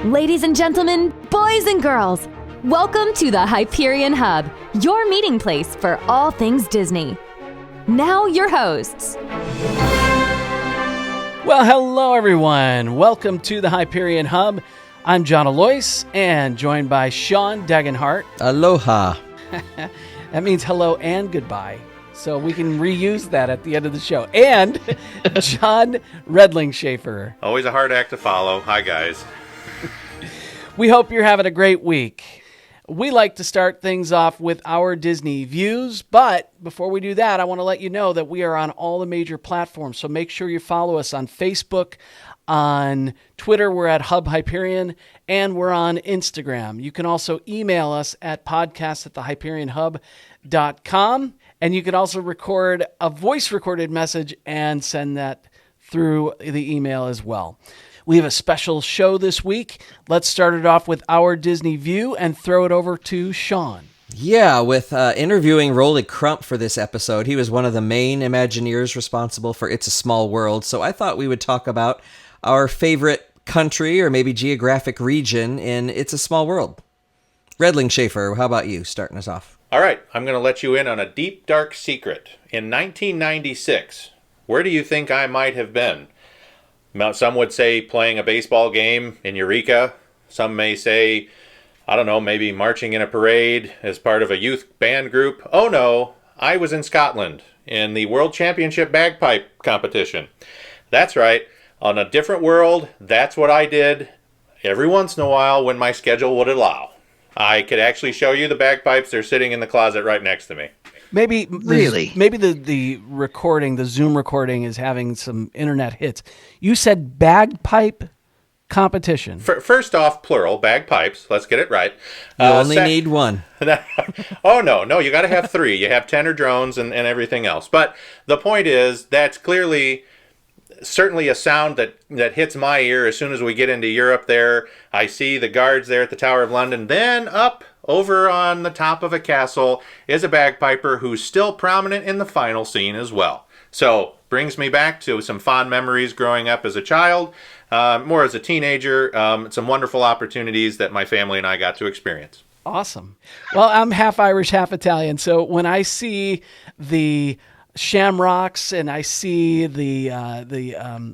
Ladies and gentlemen, boys and girls, welcome to the Hyperion Hub, your meeting place for all things Disney. Now your hosts. Well, hello everyone. Welcome to the Hyperion Hub. I'm John Alois and joined by Sean Degenhart. Aloha. That means hello and goodbye. So we can reuse that at the end of the show. And John Redling-Schaefer. Always a hard act to follow. Hi, guys. We hope you're having a great week. We like to start things off with our Disney views, but before we do that, I want to let you know that we are on all the major platforms, so make sure you follow us on Facebook, on Twitter, we're at Hub Hyperion, and we're on Instagram. You can also email us at podcast@thehyperionhub.com, and you can also record a voice-recorded message and send that through the email as well. We have a special show this week. Let's start it off with our Disney view and throw it over to Sean. Yeah, with interviewing Rolly Crump for this episode. He was one of the main Imagineers responsible for It's a Small World, so I thought we would talk about our favorite country or maybe geographic region in It's a Small World. Redling-Schaefer, how about you, starting us off? All right, I'm going to let you in on a deep, dark secret. In 1996, where do you think I might have been? Some would say playing a baseball game in Eureka. Some may say, I don't know, maybe marching in a parade as part of a youth band group. Oh no, I was in Scotland in the World Championship Bagpipe competition. That's right, on a different world, that's what I did every once in a while when my schedule would allow. I could actually show you the bagpipes. They're sitting in the closet right next to me. Maybe really? Maybe the recording, the Zoom recording, is having some internet hits. You said bagpipe competition. First off, plural, bagpipes. Let's get it right. You only need one. Oh, no, you got to have three. You have tenor drones and everything else. But the point is, that's certainly a sound that hits my ear as soon as we get into Europe there. I see the guards there at the Tower of London. Then up over on the top of a castle is a bagpiper who's still prominent in the final scene as well. So brings me back to some fond memories growing up as a child, more as a teenager, some wonderful opportunities that my family and I got to experience. Awesome. Well, I'm half Irish, half Italian. So when I see the Shamrocks and I see the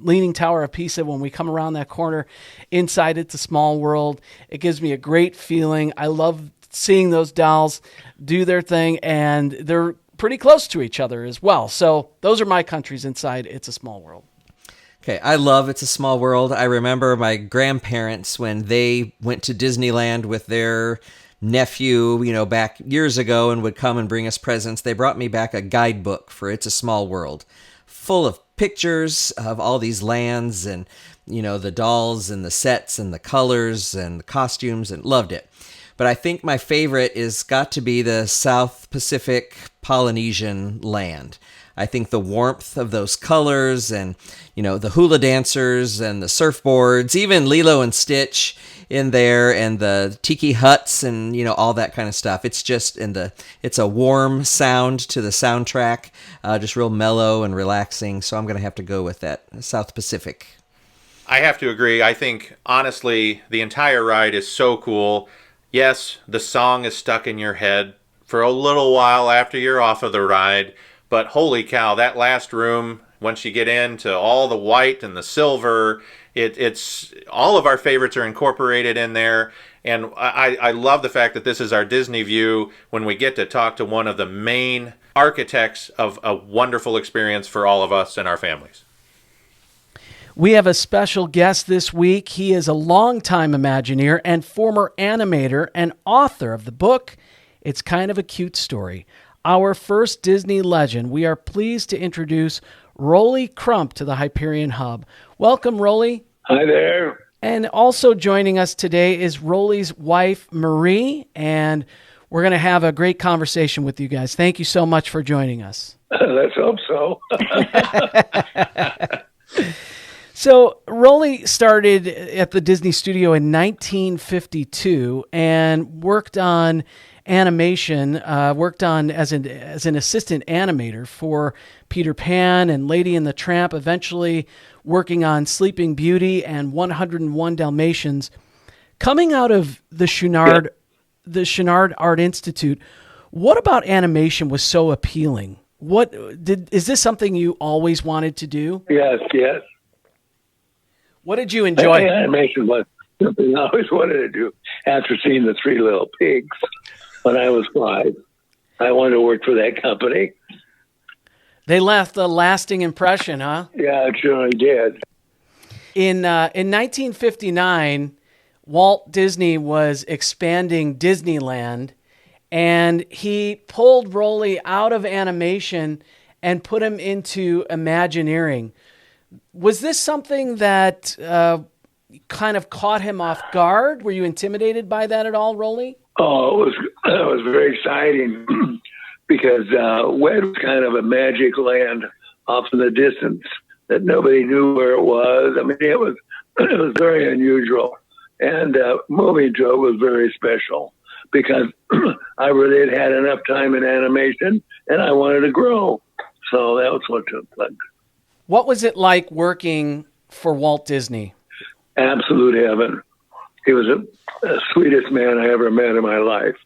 Leaning Tower of Pisa when we come around that corner inside It's a Small World, it gives me a great feeling. I love seeing those dolls do their thing, and they're pretty close to each other as well. So those are my countries inside It's a Small World. Okay, I love It's a Small World. I remember my grandparents when they went to Disneyland with their nephew, back years ago and would come and bring us presents. They brought me back a guidebook for It's a Small World, full of pictures of all these lands and, the dolls and the sets and the colors and the costumes, and loved it. But I think my favorite is got to be the South Pacific Polynesian land. I think the warmth of those colors and, the hula dancers and the surfboards, even Lilo and Stitch in there, and the tiki huts and, all that kind of stuff. It's just it's a warm sound to the soundtrack, just real mellow and relaxing. So I'm going to have to go with that South Pacific. I have to agree. I think, honestly, the entire ride is so cool. Yes, the song is stuck in your head for a little while after you're off of the ride, but holy cow, that last room, once you get into all the white and the silver, it's all of our favorites are incorporated in there. And I love the fact that this is our Disney view when we get to talk to one of the main architects of a wonderful experience for all of us and our families. We have a special guest this week. He is a longtime Imagineer and former animator and author of the book, It's Kind of a Cute Story. Our first Disney legend. We are pleased to introduce Rolly Crump to the Hyperion Hub. Welcome, Rolly. Hi there. And also joining us today is Rolly's wife, Marie, and we're going to have a great conversation with you guys. Thank you so much for joining us. Let's hope so. So Rolly started at the Disney Studio in 1952 and worked on animation, worked on as an assistant animator for Peter Pan and Lady and the Tramp, eventually working on Sleeping Beauty and 101 Dalmatians. Coming out of the Chouinard Art Institute, what about animation was so appealing? Is this something you always wanted to do? Yes. What did you enjoy? Animation was something I always wanted to do. After seeing the Three Little Pigs when I was 5, I wanted to work for that company. They left a lasting impression, huh? Yeah, it surely did. In 1959, Walt Disney was expanding Disneyland, and he pulled Rolly out of animation and put him into Imagineering. Was this something that kind of caught him off guard? Were you intimidated by that at all, Rolly? Oh, it was very exciting because WED was kind of a magic land off in the distance that nobody knew where it was. I mean, it was very unusual, and moving to it was very special because I really had enough time in animation, and I wanted to grow. So that was what took place. What was it like working for Walt Disney? Absolute heaven. He was the sweetest man I ever met in my life.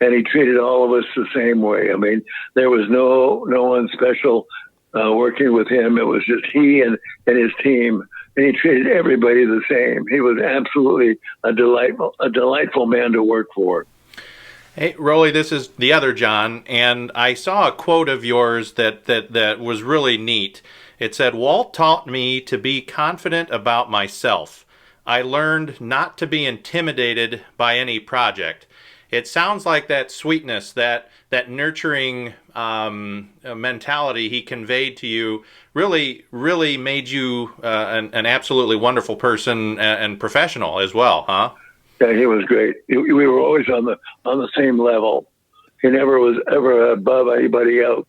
And he treated all of us the same way. I mean, there was no one special working with him. It was just he and his team. And he treated everybody the same. He was absolutely a delightful man to work for. Hey, Rolly, this is the other John, and I saw a quote of yours that was really neat. It said, "Walt taught me to be confident about myself. I learned not to be intimidated by any project." It sounds like that sweetness, that nurturing mentality he conveyed to you really made you an absolutely wonderful person and professional as well, huh? Yeah, he was great. We were always on the same level. He never was ever above anybody else.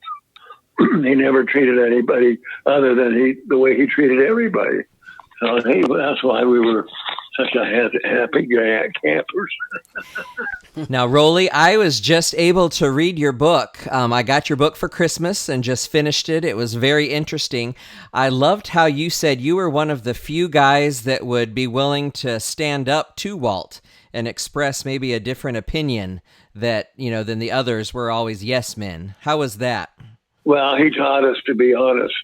He never treated anybody other than the way he treated everybody. So that's why we were such a happy campers. Now, Rolly, I was just able to read your book. I got your book for Christmas and just finished it. It was very interesting. I loved how you said you were one of the few guys that would be willing to stand up to Walt and express maybe a different opinion than the others were always yes men. How was that? Well, he taught us to be honest.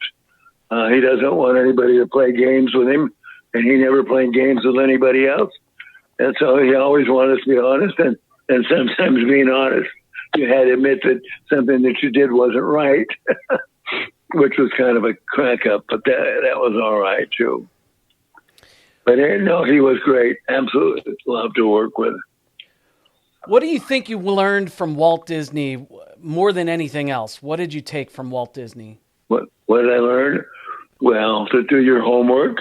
He doesn't want anybody to play games with him, and he never played games with anybody else. And so he always wanted us to be honest, and sometimes being honest, you had to admit that something that you did wasn't right, which was kind of a crack up, but that was all right too. But no, he was great. Absolutely loved to work with. What do you think you learned from Walt Disney more than anything else? What did you take from Walt Disney? What did I learn? Well, to do your homework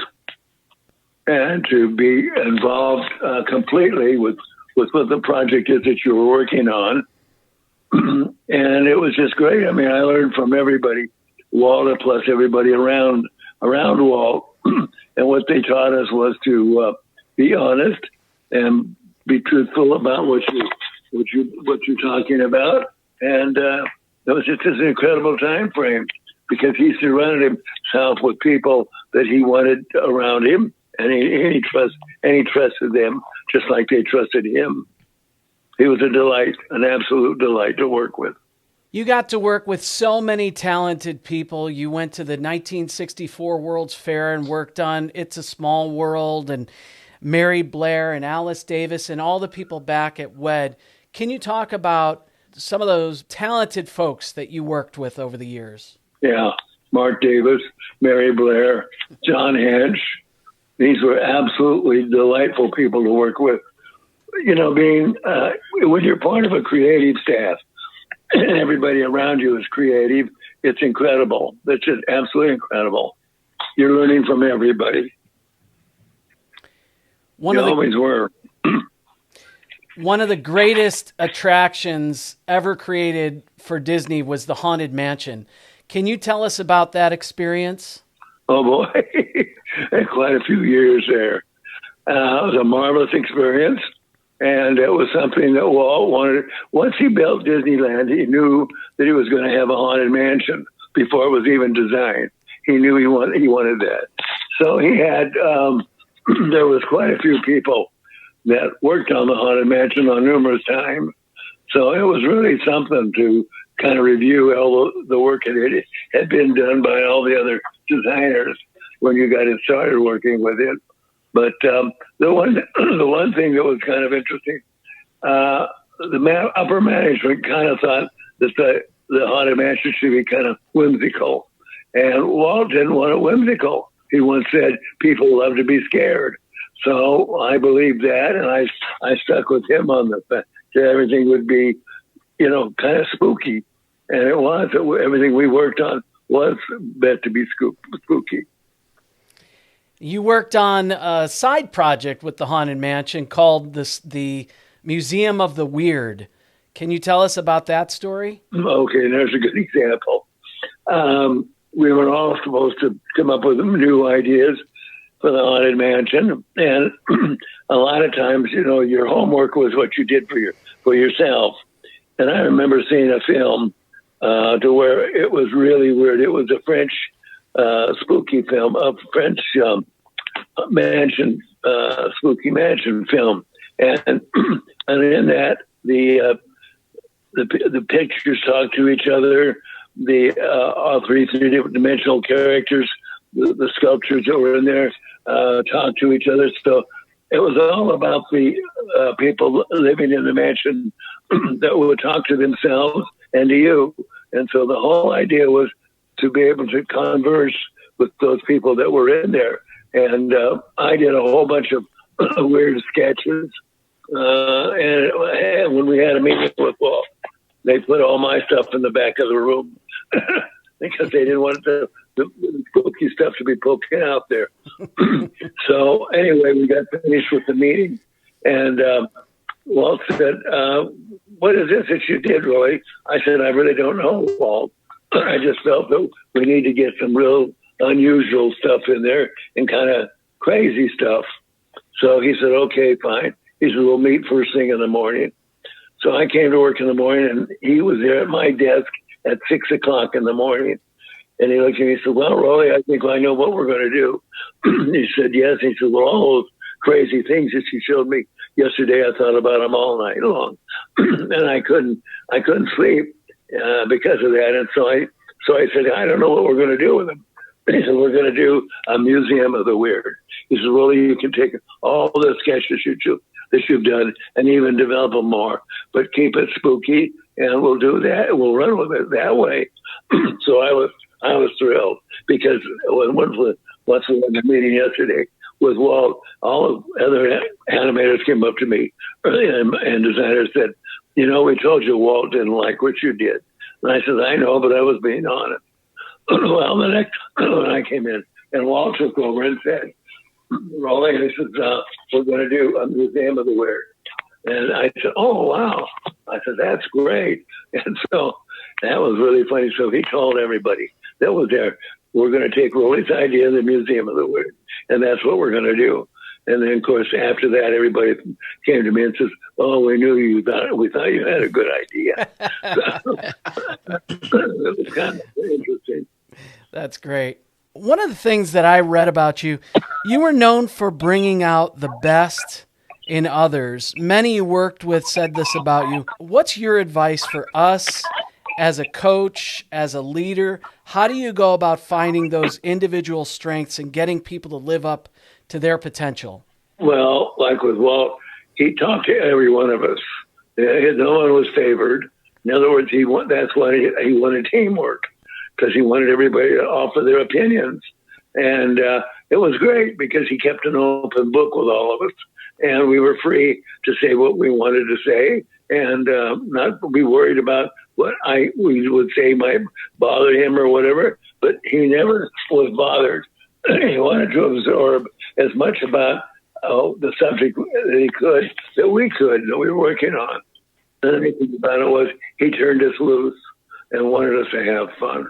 and to be involved completely with what the project is that you were working on. And it was just great. I mean, I learned from everybody, Walt plus everybody around Walt. And what they taught us was to be honest and be truthful about what you're talking about. And it was just an incredible time frame because he surrounded himself with people that he wanted around him, and he trusted them just like they trusted him. He was a delight, an absolute delight to work with. You got to work with so many talented people. You went to the 1964 World's Fair and worked on It's a Small World and Mary Blair and Alice Davis and all the people back at WED. Can you talk about some of those talented folks that you worked with over the years? Yeah, Mark Davis, Mary Blair, John Hench. These were absolutely delightful people to work with. You know, when you're part of a creative staff and everybody around you is creative, it's incredible. It's just absolutely incredible. You're learning from everybody. Always were. One of the greatest attractions ever created for Disney was the Haunted Mansion. Can you tell us about that experience? Oh, boy. Quite a few years there. It was a marvelous experience, and it was something that Walt wanted. Once he built Disneyland, he knew that he was going to have a Haunted Mansion before it was even designed. He knew he wanted that. So he had, there was quite a few people that worked on the Haunted Mansion on numerous times. So it was really something to kind of review all the work that had been done by all the other designers when you got it started working with it. But the one thing that was kind of interesting, upper management kind of thought that the Haunted Mansion should be kind of whimsical. And Walt didn't want it whimsical. He once said, people love to be scared. So I believed that, and I stuck with him on the fact that everything would be, kind of spooky. And it was. Everything we worked on was meant to be spooky. You worked on a side project with the Haunted Mansion called the Museum of the Weird. Can you tell us about that story? Okay, there's a good example. We were all supposed to come up with new ideas for the Haunted Mansion, and a lot of times, your homework was what you did for yourself. And I remember seeing a film to where it was really weird. It was a French spooky film, a French mansion, spooky mansion film, and and in that the pictures talk to each other. All three-dimensional characters, the sculptures that were in there, talk to each other. So it was all about the people living in the mansion that would talk to themselves and to you. And so the whole idea was to be able to converse with those people that were in there. And I did a whole bunch of weird sketches. And when we had a meeting with Walt, they put all my stuff in the back of the room because they didn't want the spooky stuff to be poking out there. So anyway, we got finished with the meeting, and Walt said, what is this that you did, Roy? I said, I really don't know, Walt. I just felt that we need to get some real unusual stuff in there and kind of crazy stuff. So he said, okay, fine. He said, we'll meet first thing in the morning. So I came to work in the morning, and he was there at my desk at 6 o'clock in the morning. And he looked at me and said, well, Roy, I think I know what we're going to do. He said, yes. He said, well, all those crazy things that you showed me yesterday, I thought about them all night long. And I couldn't sleep because of that. And so I said, I don't know what we're going to do with them. He said, we're going to do a museum of the weird. He said, Roy, you can take all the sketches that you've done and even develop them more, but keep it spooky, and we'll do that. We'll run with it that way. So I was thrilled because once we had the meeting yesterday with Walt, all the other animators came up to me and designers said, we told you Walt didn't like what you did. And I said, I know, but I was being honest. Well, the next when I came in, and Walt took over and said, Rolling, he says, we're going to do a museum of the weird. And I said, oh, wow. I said, that's great. And so that was really funny. So he told everybody that was there, we're going to take Rolly's idea of the museum of the weird, and that's what we're going to do. And then, of course, after that, everybody came to me and says, oh, we thought you had a good idea. So, it was kind of interesting. That's great. One of the things that I read about you, you were known for bringing out the best in others. Many you worked with said this about you. What's your advice for us as a coach, as a leader? How do you go about finding those individual strengths and getting people to live up to their potential? Well, like with Walt, he talked to every one of us. No one was favored. In other words, that's why he wanted teamwork, because he wanted everybody to offer their opinions. And it was great because he kept an open book with all of us, and we were free to say what we wanted to say and not be worried about what we would say might bother him or whatever. But he never was bothered. He wanted to absorb as much about the subject that we were working on. And the neat thing about it was he turned us loose and wanted us to have fun.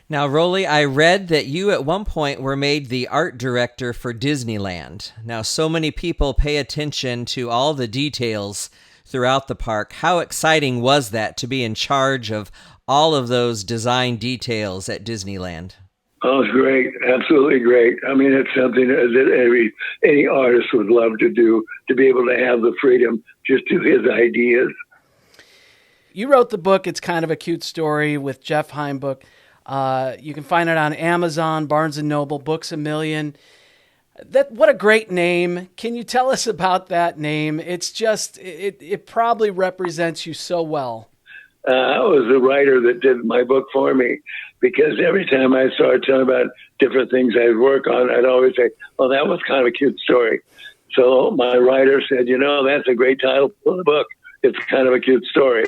Now, Rolly, I read that you at one point were made the art director for Disneyland. Now, so many people pay attention to all the details throughout the park. How exciting was that to be in charge of all of those design details at Disneyland? Oh, it's great. Absolutely great. I mean, it's something that any artist would love to do, to be able to have the freedom just to his ideas. You wrote the book, It's Kind of a Cute Story, with Jeff Heimbuch. You can find it on Amazon, Barnes & Noble, Books A Million. What a great name. Can you tell us about that name? It's just, it probably represents you so well. It was the writer that did my book for me, because every time I started telling about different things I'd work on, I'd always say, well, that was kind of a cute story. So my writer said, that's a great title for the book. It's kind of a cute story.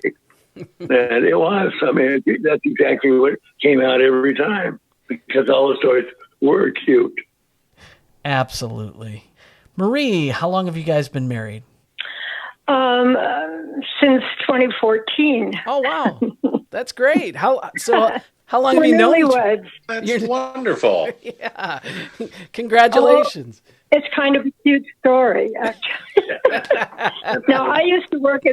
And it was. I mean, that's exactly what came out every time, because all the stories were cute. Absolutely. Marie, how long have you guys been married? Since 2014. Oh, wow. That's great. How long have you known each other? That's wonderful. Yeah. Congratulations. It's kind of a cute story, actually. Now, I used to work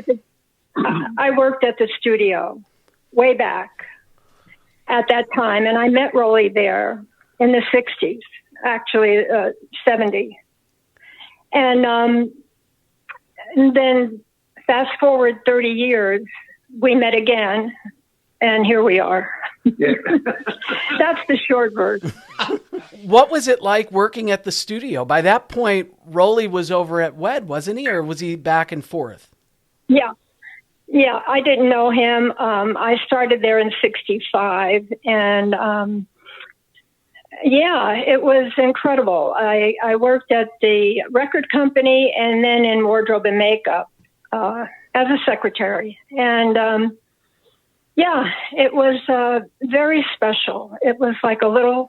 I worked at the studio way back at that time, and I met Rolly there in the 60s, actually 70. And then fast forward 30 years, we met again, and here we are. Yeah. That's the short version. What was it like working at the studio? By that point, Rolly was over at WED, wasn't he? Or was he back and forth? Yeah. Yeah, I didn't know him. I started there in 65, and it was incredible. I worked at the record company and then in wardrobe and makeup as a secretary. And it was very special. It was like a little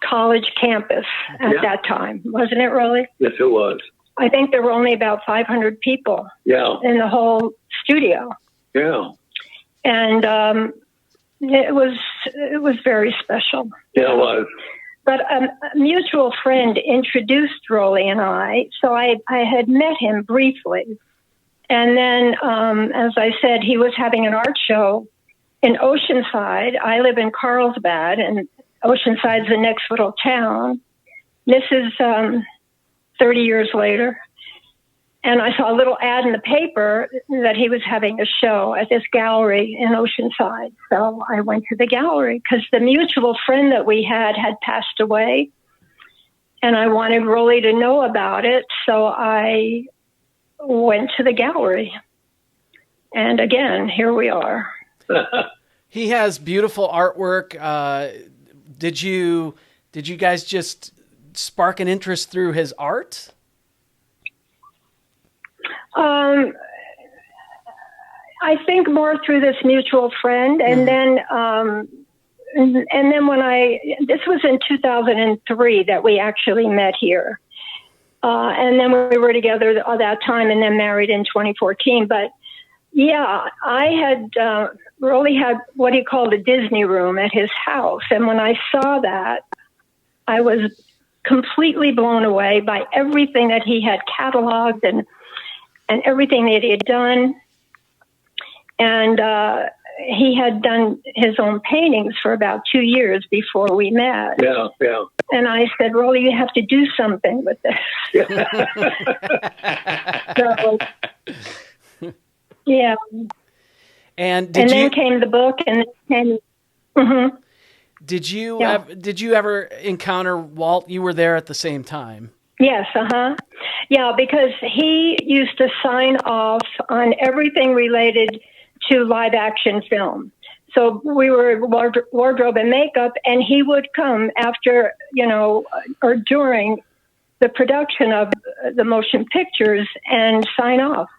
college campus at that time, wasn't it, really? Yes, it was. I think there were only about 500 people in the whole studio. Yeah. And it was very special. Yeah, it was. But a mutual friend introduced Rolly and I, so I had met him briefly. And then, as I said, he was having an art show in Oceanside. I live in Carlsbad, and Oceanside's the next little town. This is 30 years later. And I saw a little ad in the paper that he was having a show at this gallery in Oceanside. So I went to the gallery because the mutual friend that we had passed away. And I wanted Rolly to know about it. So I went to the gallery. And again, here we are. He has beautiful artwork. Did you guys just spark an interest through his art? I think more through this mutual friend, and then when this was in 2003 that we actually met here, and then we were together all that time, and then married in 2014. But yeah, I had Rolly had what he called a Disney room at his house, and when I saw that, I was completely blown away by everything that he had cataloged and everything that he had done. And he had done his own paintings for about 2 years before we met. Yeah, yeah. And I said, Rolly, you have to do something with this. So, yeah. And then came the book, and then came... Did you ever encounter Walt? You were there at the same time. Yes, yeah, because he used to sign off on everything related to live action film. So we were wardrobe and makeup, and he would come after, or during the production of the motion pictures and sign off.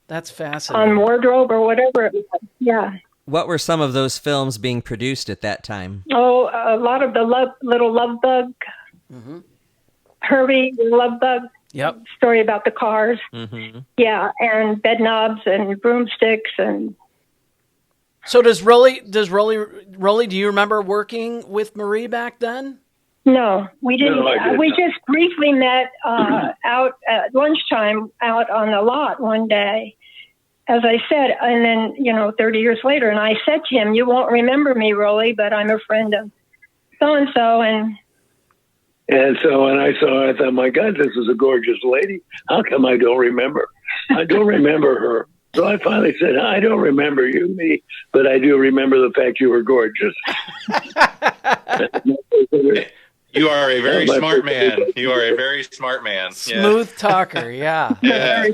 That's fascinating. On wardrobe or whatever it was. Yeah. What were some of those films being produced at that time? Oh, a lot of the Little Love Bug. Mm-hmm. Herbie the Love Bug. Yep. Story about the cars. Mm-hmm. Yeah, and bed knobs and broomsticks and. So does Rolly, do you remember working with Marie back then? No, we didn't. No, we just briefly met out at lunchtime out on the lot one day, as I said, and then, 30 years later, and I said to him, you won't remember me, Rolly, but I'm a friend of so-and-so, And so when I saw her, I thought, my God, this is a gorgeous lady. How come I don't remember? I don't remember her. So I finally said, I don't remember you, but I do remember the fact you were gorgeous. You are a very smart man. You are a very smart man. Smooth talker, yeah. Yeah.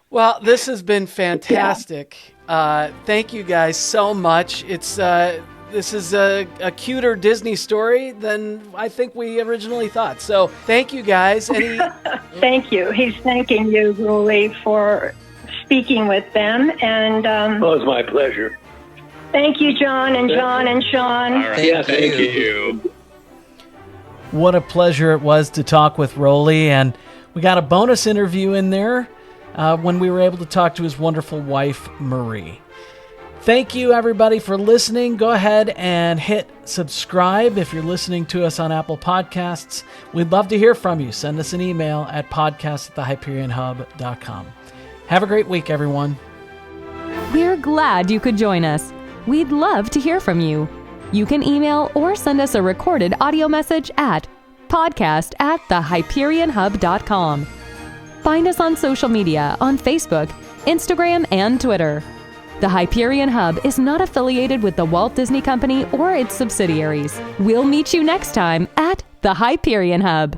Well, this has been fantastic. Thank you guys so much. This is a cuter Disney story than I think we originally thought. So thank you guys. Thank you. He's thanking you, Julie, for speaking with them. And Well, it's my pleasure. thank you, John and John and Sean. All right. Yeah, Thank you. What a pleasure it was to talk with Rolly. And we got a bonus interview in there when we were able to talk to his wonderful wife, Marie. Thank you, everybody, for listening. Go ahead and hit subscribe if you're listening to us on Apple Podcasts. We'd love to hear from you. Send us an email at podcast@thehyperionhub.com. Have a great week, everyone. We're glad you could join us. We'd love to hear from you. You can email or send us a recorded audio message at podcast@thehyperionhub.com. Find us on social media on Facebook, Instagram, and Twitter. The Hyperion Hub is not affiliated with the Walt Disney Company or its subsidiaries. We'll meet you next time at the Hyperion Hub.